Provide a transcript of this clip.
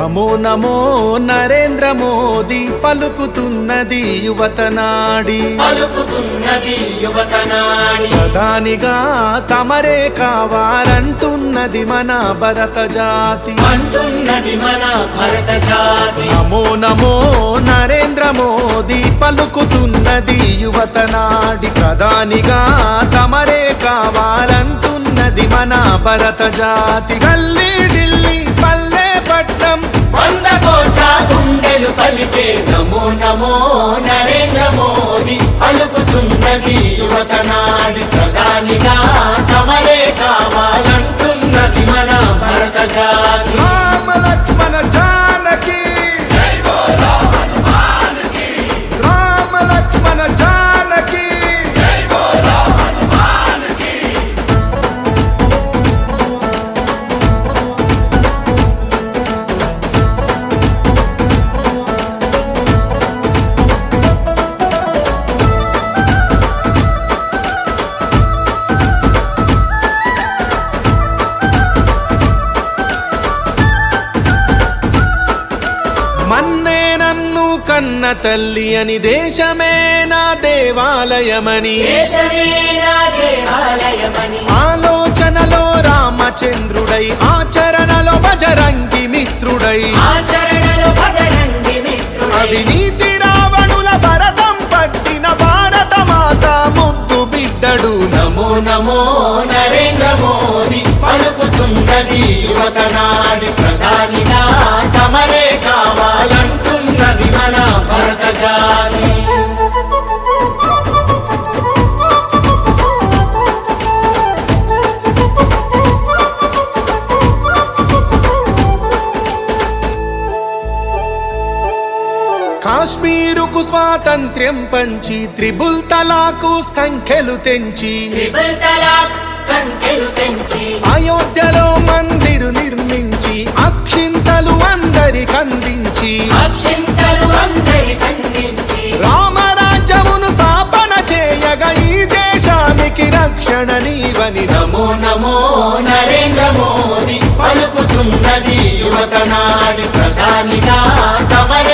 నమో నమో నరేంద్ర మోదీ పలుకుతున్నది యువతనాడి ప్రధానిగా తమరే కావాలంటున్నది మన భరత జాతి నమో నమో నరేంద్ర మోదీ పలుకుతున్నది యువతనాడి ప్రధానిగా తమరే కావాలంటున్నది మన భరత జాతి గల్లీ ఢిల్లీ పల్లె పట్నం 100 కోట్ల గుండెలు పలికే నమో నమో నరేంద్ర మోదీ పలుకుతున్నది యువతనాడి ప్రధానిగా తమరే కావాలంటున్నది మన భరత జాతి రామ లక్ష్మణ జానకి జై బోలో హనుమాన్ కి రామ లక్ష్మణ జానకి జై బోలో హనుమాన్ కి మన్నే నన్ను కన్న తల్లి అని దేశమే నా దేవాలయమని ఆలోచనలో రామచంద్రుడై ఆచరణలో బజరంగి మిత్రుడై అవినీతి రావణుల భరతం పట్టిన భారత మాత ముద్దు బిడ్డడు నమో నమో నరేంద్ర మోదీ పలుకుతున్నది యువతనాడి ప్రధానిగా తమరే కావాలంటున్నది మన భరత జాతి కాశ్మీరుకు స్వాతంత్ర్యం పంచి త్రిబుల్ తలాకు సంఖ్యలు తెంచి అయోధ్యలో మందిరు నిర్మించి అక్షింతలు అందరికందించి రామరాజ్యమును స్థాపన చేయగా ఈ దేశానికి రక్షణ నీవని నమో నమో నరేంద్ర మోదీ పలుకుతున్నది యువతనాడి ప్రధానిగా తమరే